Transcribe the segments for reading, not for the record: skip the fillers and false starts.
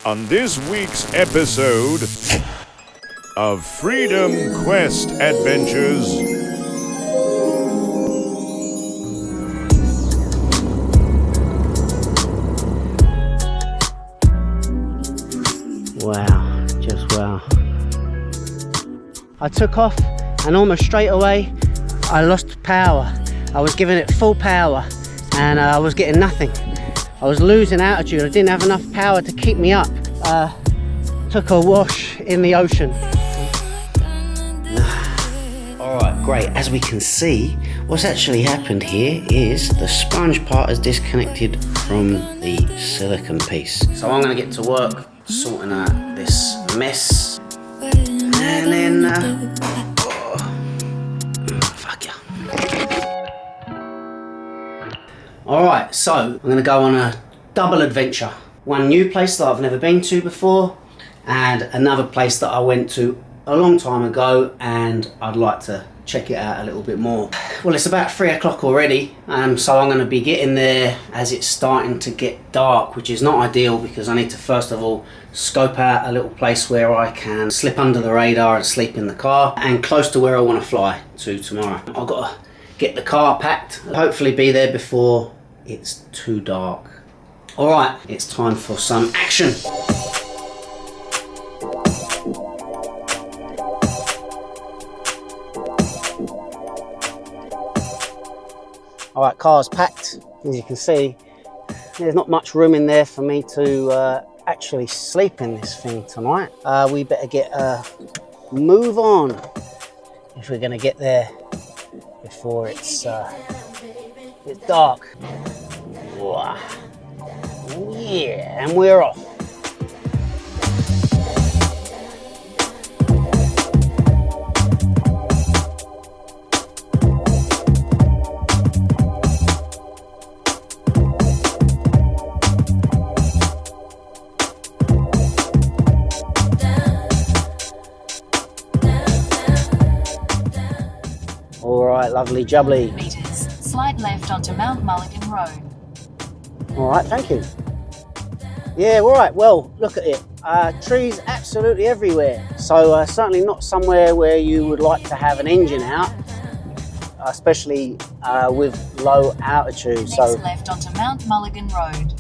on this week's episode of Freedom Quest Adventures. Wow, just wow. I took off and almost straight away I lost power. I was giving it full power and I was getting nothing. I was losing altitude. I didn't have enough power to keep me up. Took a wash in the ocean. Alright, great. As we can see, what's actually happened here is the sponge part is disconnected from the silicone piece. So I'm going to get to work sorting out this mess. And then, fuck yeah. Alright, so I'm going to go on a double adventure. One new place that I've never been to before, and another place that I went to a long time ago and I'd like to check it out a little bit more. Well, it's about 3 o'clock already, so I'm going to be getting there as it's starting to get dark, which is not ideal because I need to first of all scope out a little place where I can slip under the radar and sleep in the car and close to where I want to fly to tomorrow. I've got to get the car packed, hopefully be there before it's too dark. Alright, it's time for some action. Alright, car's packed. As you can see, there's not much room in there for me to actually sleep in this thing tonight. We better get a move on if we're going to get there before it's dark. Wow. Yeah, and we're off. All right, lovely jubbly. Meters. Slide left onto Mount Mulligan Road. All right, thank you. Yeah, all right, well, look at it. Trees absolutely everywhere. So certainly not somewhere where you would like to have an engine out, especially with low altitude. Next so left onto Mount Mulligan Road.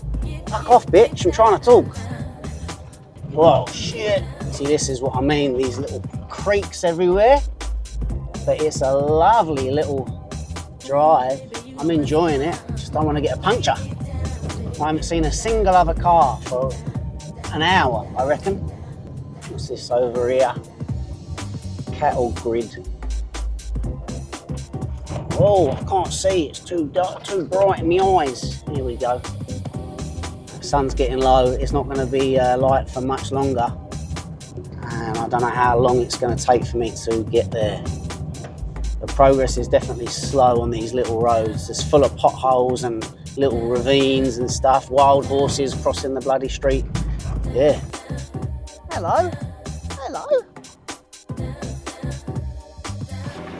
fuck off, bitch, I'm trying to talk. Whoa, shit. See, this is what I mean, these little creeks everywhere. But it's a lovely little drive. I'm enjoying it, just don't want to get a puncture. I haven't seen a single other car for an hour, I reckon. What's this over here? Cattle grid. Oh, I can't see, it's too dark, too bright in my eyes. Here we go. The sun's getting low, it's not going to be light for much longer. And I don't know how long it's going to take for me to get there. The progress is definitely slow on these little roads. It's full of potholes and little ravines and stuff. Wild horses crossing the bloody street. Yeah. Hello. Hello.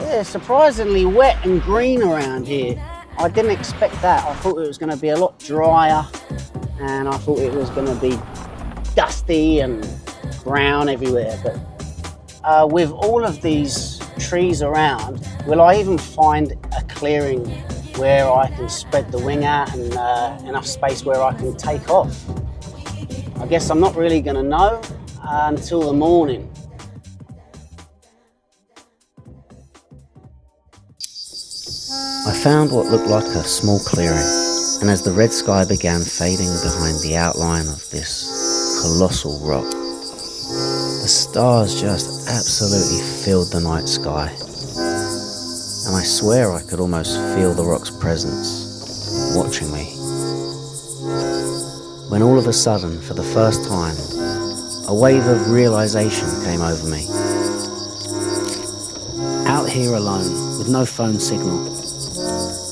Yeah, surprisingly wet and green around here. I didn't expect that. I thought it was going to be a lot drier and I thought it was going to be dusty and brown everywhere. But with all of these trees around, will I even find a clearing where I can spread the wing out and enough space where I can take off? I guess I'm not really going to know until the morning. I found what looked like a small clearing, and as the red sky began fading behind the outline of this colossal rock, the stars just absolutely filled the night sky. And I swear I could almost feel the rock's presence, watching me. When all of a sudden, for the first time, a wave of realization came over me. Out here alone, with no phone signal,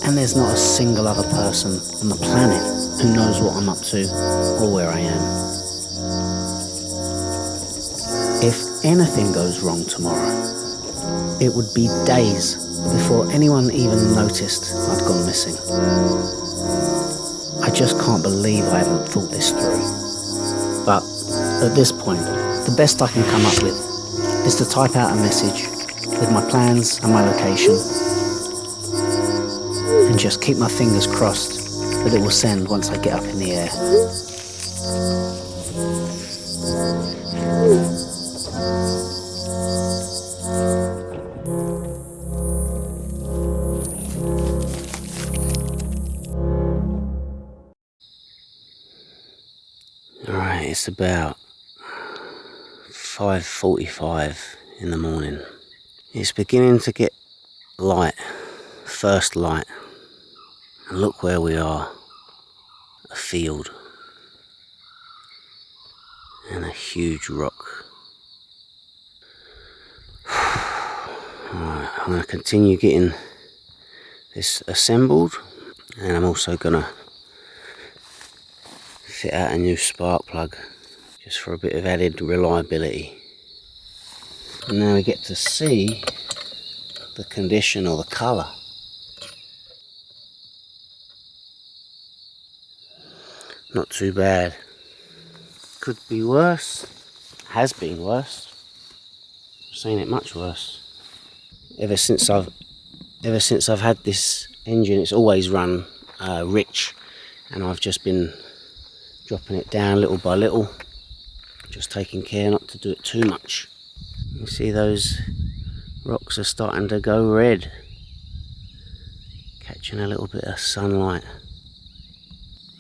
and there's not a single other person on the planet who knows what I'm up to or where I am. If anything goes wrong tomorrow, it would be days before anyone even noticed I'd gone missing. I just can't believe I haven't thought this through. But At this point, the best I can come up with is to type out a message with my plans and my location, and just keep my fingers crossed that it will send once I get up in the air. Alright, it's about 5:45 in the morning. It's beginning to get light, first light, and look where we are, a field and a huge rock. Alright, I'm going to continue getting this assembled, and I'm also going to fit out a new spark plug just for a bit of added reliability. And now we get to see the condition or the colour. Not too bad. Could be worse. Has been worse. I've seen it much worse. Ever since I've had this engine, it's always run rich, and I've just been dropping it down little by little, just taking care not to do it too much. You see those rocks are starting to go red, catching a little bit of sunlight,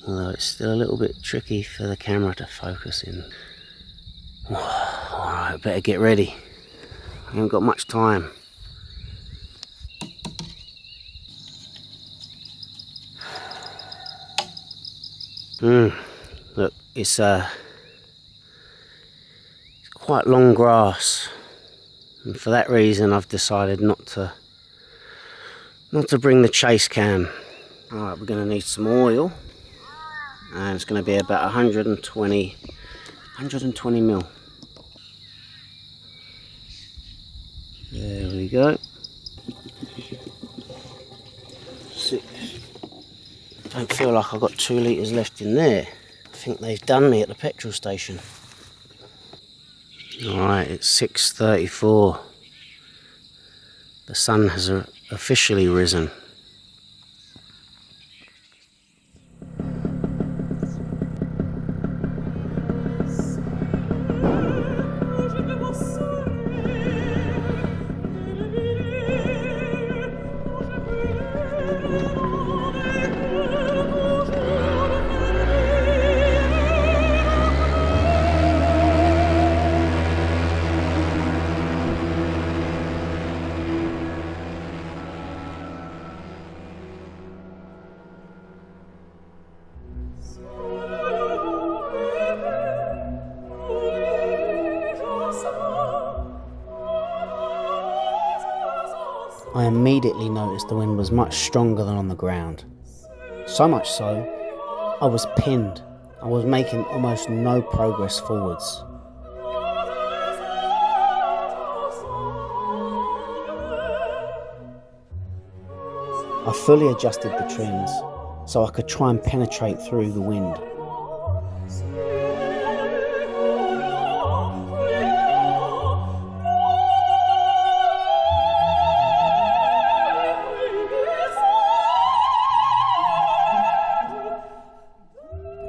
although it's still a little bit tricky for the camera to focus in. Alright, better get ready. I haven't got much time. Look, it's quite long grass, and for that reason I've decided not to bring the chase cam. Alright, we're going to need some oil, and it's going to be about 120 mil. There we go. 6. Don't feel like I've got 2 litres left in there. I think they've done me at the petrol station. Alright, it's 6:34. The sun has officially risen. I immediately noticed the wind was much stronger than on the ground. So much so, I was pinned. I was making almost no progress forwards. I fully adjusted the trims so I could try and penetrate through the wind.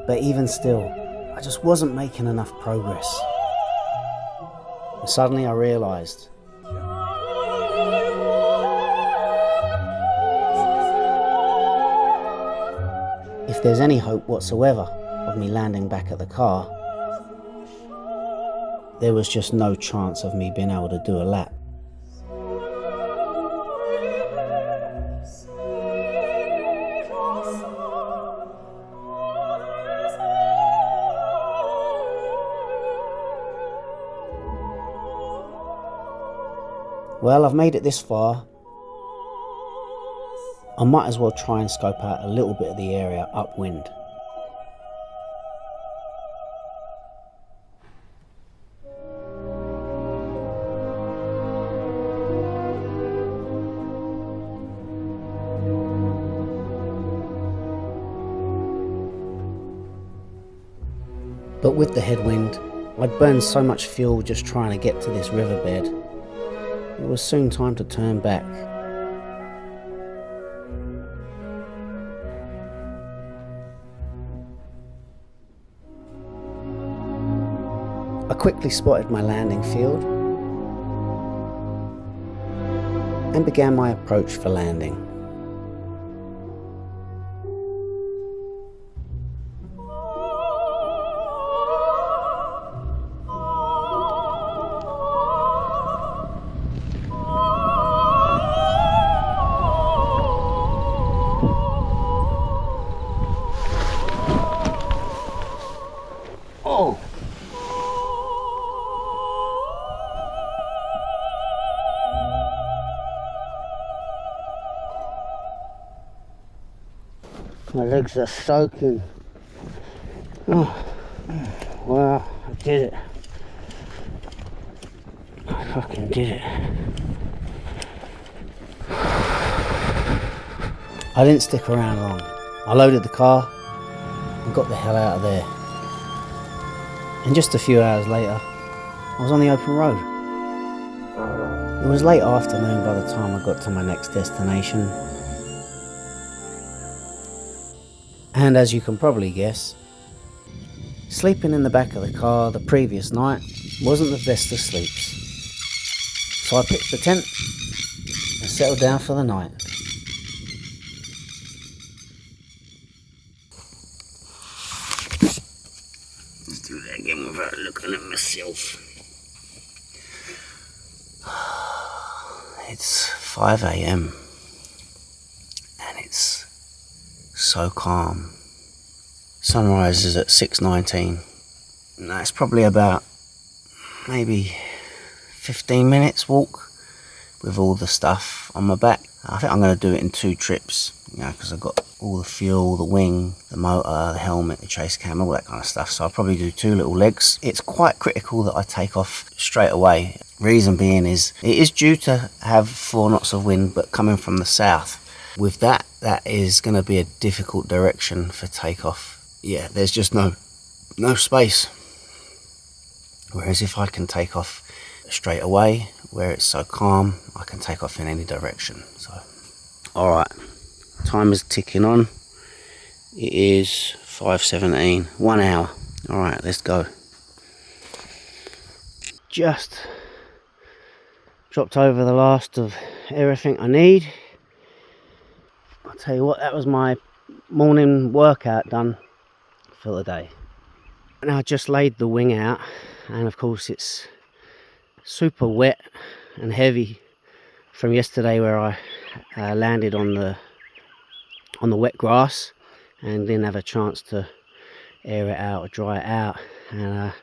But even still, I just wasn't making enough progress. And suddenly I realised if there's any hope whatsoever of me landing back at the car, there was just no chance of me being able to do a lap. Well, I've made it this far. I might as well try and scope out a little bit of the area upwind. But with the headwind, I'd burned so much fuel just trying to get to this riverbed. It was soon time to turn back. I quickly spotted my landing field and began my approach for landing. Oh! My legs are soaking. Oh, wow, I did it. I fucking did it. I didn't stick around long. I loaded the car and got the hell out of there. And just a few hours later, I was on the open road. It was late afternoon by the time I got to my next destination. And as you can probably guess, sleeping in the back of the car the previous night wasn't the best of sleeps. So I pitched the tent and settled down for the night. Let's do that again without looking at myself. It's 5 AM and it's so calm. Sunrise is at 6:19. That's probably about maybe 15 minutes walk with all the stuff on my back. I think I'm going to do it in 2 trips, you know, because I've got all the fuel, the wing, the motor, the helmet, the chase cam, all that kind of stuff. So I'll probably do 2 little legs. It's quite critical that I take off straight away. Reason being is it is due to have 4 knots of wind, but coming from the south. With that is going to be a difficult direction for takeoff. Yeah, there's just no space. Whereas if I can take off straight away, where it's so calm, I can take off in any direction. So, all right, time is ticking on. It is 5:17, 1 hour. All right, let's go. Just dropped over the last of everything I need. I'll tell you what, that was my morning workout done for the day. Now I just laid the wing out, and of course it's super wet and heavy from yesterday where I landed on the wet grass and didn't have a chance to air it out or dry it out. And I'm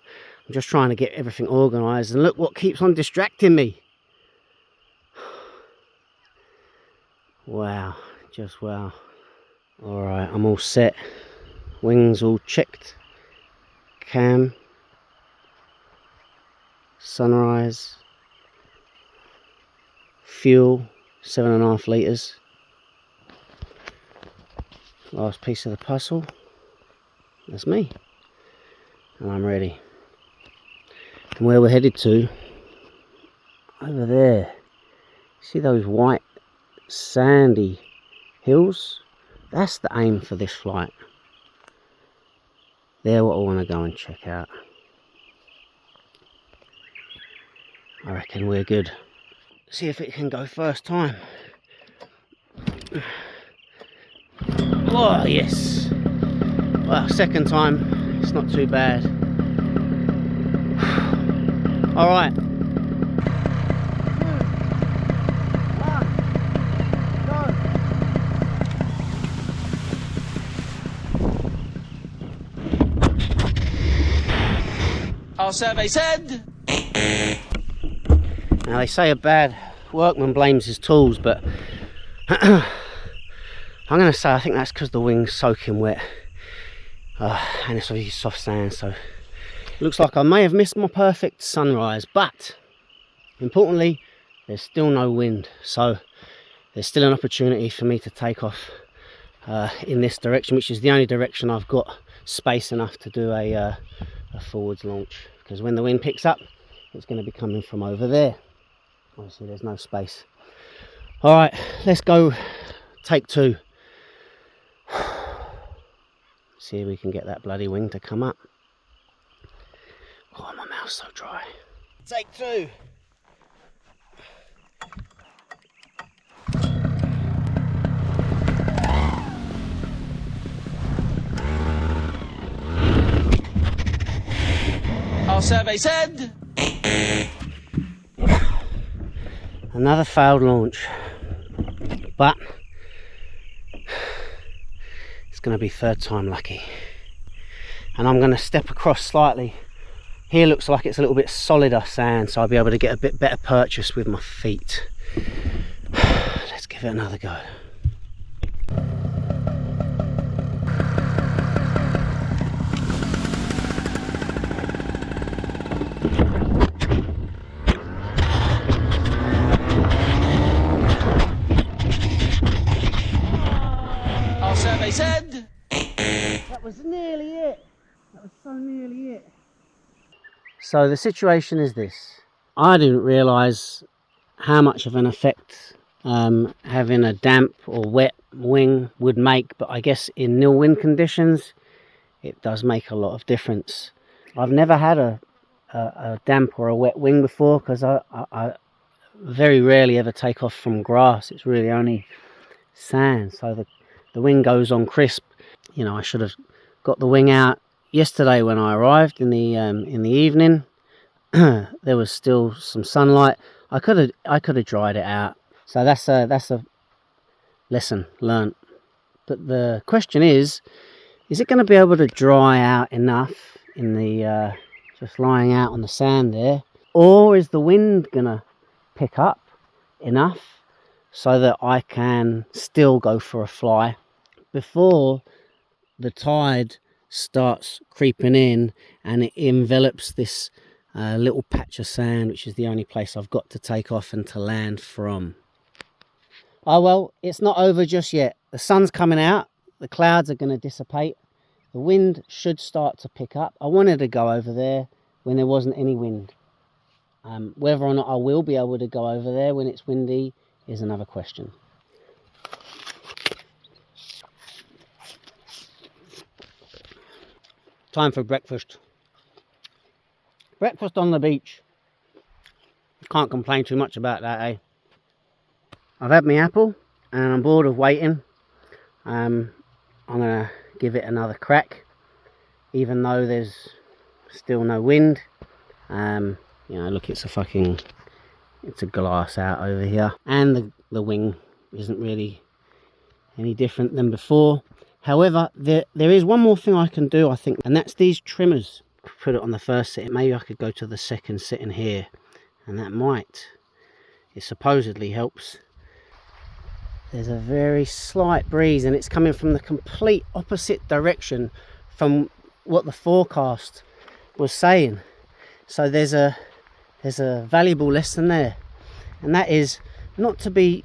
just trying to get everything organised, and look what keeps on distracting me. Wow, just wow. Alright, I'm all set. Wings all checked. Cam. Sunrise. Fuel, 7.5 litres. Last piece of the puzzle. That's me. And I'm ready. And where we're headed to, over there. See those white sandy hills? That's the aim for this flight. They're what I want to go and check out. I reckon we're good. See if it can go first time. Oh yes. Well, second time, it's not too bad. All right. Our survey said. Now they say a bad workman blames his tools, but I'm going to say I think that's because the wing's soaking wet, and it's obviously soft sand, so it looks like I may have missed my perfect sunrise. But importantly, there's still no wind, so there's still an opportunity for me to take off in this direction, which is the only direction I've got space enough to do a forwards launch, because when the wind picks up it's going to be coming from over there. Obviously there's no space. All right, let's go take 2. See if we can get that bloody wing to come up. Oh, my mouth's so dry. Take 2. Our survey said... Another failed launch, but it's going to be 3rd time lucky. And I'm going to step across slightly. Here looks like it's a little bit solider sand, so I'll be able to get a bit better purchase with my feet. Let's give it another go. Our survey said... That was nearly it. That was so nearly it. So the situation is this. I didn't realise how much of an effect having a damp or wet wing would make, but I guess in nil wind conditions it does make a lot of difference. I've never had a damp or a wet wing before, because I very rarely ever take off from grass. It's really only sand, so the wing goes on crisp. You know, I should have got the wing out yesterday when I arrived in the evening. There was still some sunlight. I could have dried it out. So that's a lesson learnt. But the question is it going to be able to dry out enough in the just lying out on the sand there, or is the wind going to pick up enough so that I can still go for a fly before the tide starts creeping in and it envelops this little patch of sand, which is the only place I've got to take off and to land from. Oh well, it's not over just yet. The sun's coming out, the clouds are going to dissipate, the wind should start to pick up. I wanted to go over there when there wasn't any wind. Whether or not I will be able to go over there when it's windy is another question. Time for breakfast. Breakfast on the beach. Can't complain too much about that, eh? I've had my apple and I'm bored of waiting. I'm gonna give it another crack, even though there's still no wind. You know, look, it's a glass out over here, and the wing isn't really any different than before. However, there is one more thing I can do, I think, and that's these trimmers. Put it on the first sitting. Maybe I could go to the second sitting here, and that might. It supposedly helps. There's a very slight breeze, and it's coming from the complete opposite direction from what the forecast was saying. So there's a valuable lesson there, and that is not to be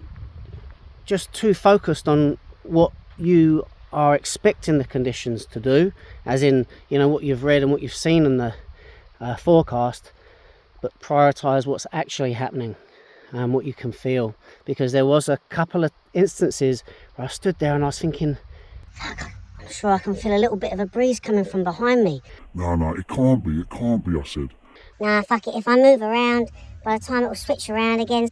just too focused on what you are expecting the conditions to do, as in, you know, what you've read and what you've seen in the forecast, but prioritize what's actually happening and what you can feel. Because there was a couple of instances where I stood there and I was thinking, fuck, I'm sure I can feel a little bit of a breeze coming from behind me. No, it can't be, I said. Nah, fuck it, if I move around, by the time it will switch around again.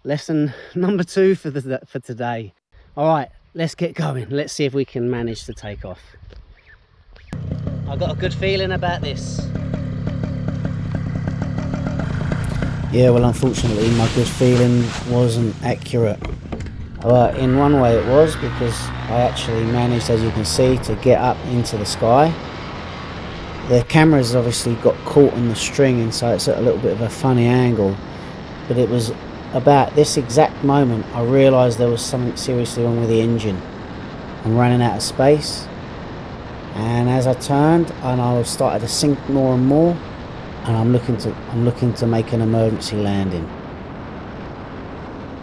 Lesson number 2 for today. All right, let's get going. Let's see if we can manage to take off. I've got a good feeling about this. Yeah, well, unfortunately, my good feeling wasn't accurate. In one way it was, because I actually managed, as you can see, to get up into the sky. The camera's obviously got caught on the string, and so it's at a little bit of a funny angle. But it was about this exact moment I realised there was something seriously wrong with the engine. I'm running out of space, and as I turned and I started to sink more and more, and I'm looking to make an emergency landing.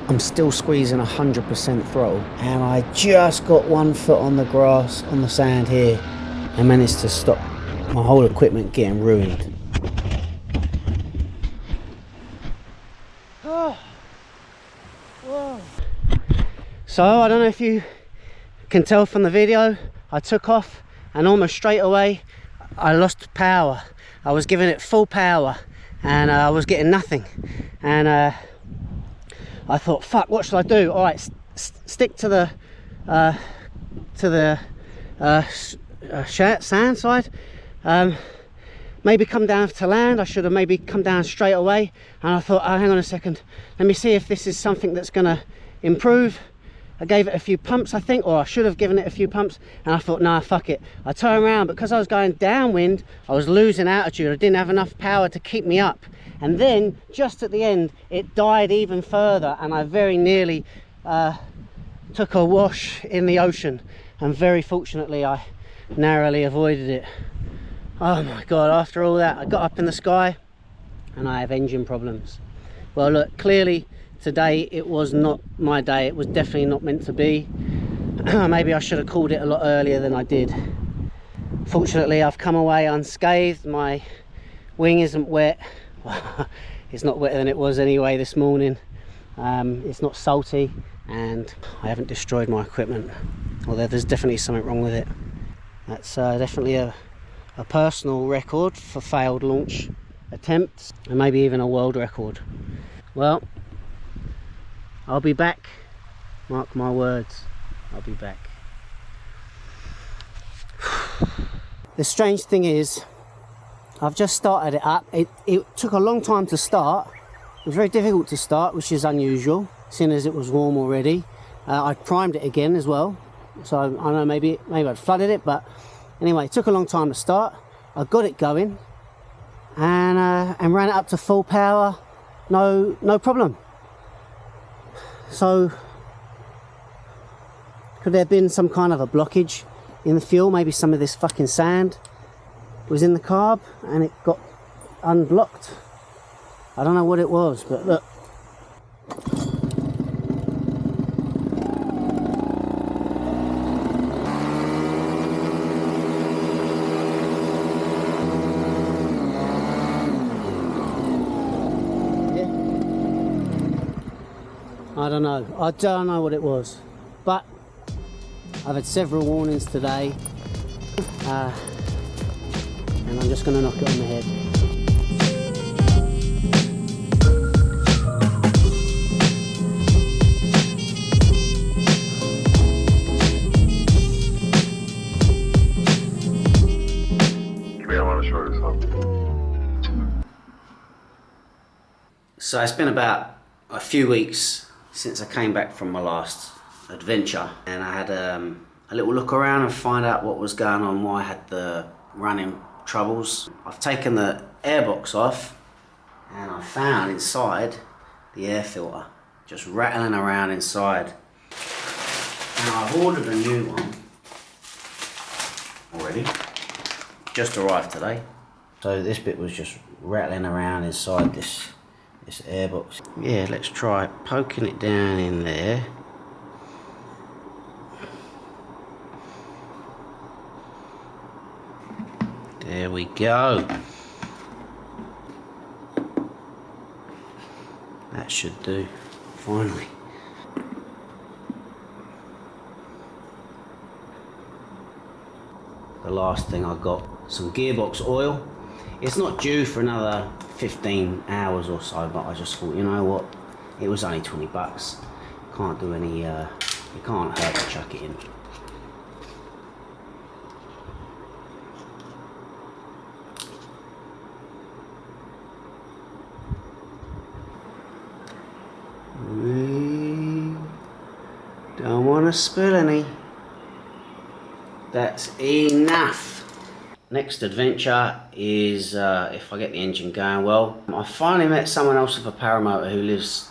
I'm still squeezing 100% throttle, and I just got one foot on the grass, on the sand here, I managed to stop my whole equipment getting ruined. So I don't know if you can tell from the video, I took off and almost straight away I lost power. I was giving it full power and I was getting nothing, and I thought, fuck, what should I do? All right, stick to the sand side, maybe come down to land. I should have maybe come down straight away, and I thought, oh, hang on a second, let me see if this is something that's gonna improve. I gave it a few pumps, I think, or I should have given it a few pumps, and I thought, nah, fuck it. I turned around, because I was going downwind, I was losing altitude. I didn't have enough power to keep me up. And then, just at the end, it died even further, and I very nearly took a wash in the ocean. And very fortunately, I narrowly avoided it. Oh my God, after all that, I got up in the sky, and I have engine problems. Well, look, clearly, today it was not my day. It was definitely not meant to be. Maybe I should have called it a lot earlier than I did. Fortunately, I've come away unscathed. My wing isn't wet. It's not wetter than it was anyway this morning. It's not salty, and I haven't destroyed my equipment, although there's definitely something wrong with it. That's definitely a personal record for failed launch attempts, and maybe even a world record. Well, I'll be back, mark my words, I'll be back. The strange thing is, I've just started it up. It took a long time to start. It was very difficult to start, which is unusual, seeing as it was warm already. I primed it again as well, so I don't know, maybe I'd flooded it, but anyway, it took a long time to start. I got it going, and ran it up to full power, no problem. So, could there have been some kind of a blockage in the fuel? Maybe some of this fucking sand was in the carb and it got unblocked. I don't know what it was, but look. I don't know what it was, but I've had several warnings today, and I'm just going to knock it on the head. Come here, I want to show you something. So it's been about a few weeks since I came back from my last adventure, and I had a little look around and find out what was going on, why I had the running troubles. I've taken the airbox off, and I found inside the air filter just rattling around inside. And I've ordered a new one already, just arrived today. So this bit was just rattling around inside this airbox. Yeah, let's try poking it down in there. There we go. That should do, finally. The last thing I got, some gearbox oil. It's not due for another 15 hours or so, but I just thought, you know what, it was only 20 bucks. Can't do any, it can't hurt to chuck it in. We don't want to spill any. That's enough. Next adventure is if I get the engine going well. I finally met someone else with a paramotor who lives,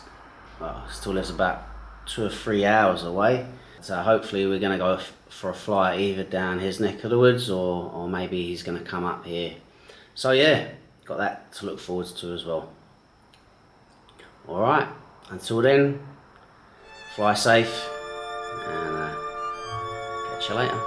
well, still lives about 2 or 3 hours away. So hopefully we're going to go for a fly either down his neck of the woods, or maybe he's going to come up here. So yeah, got that to look forward to as well. Alright, until then, fly safe, and catch you later.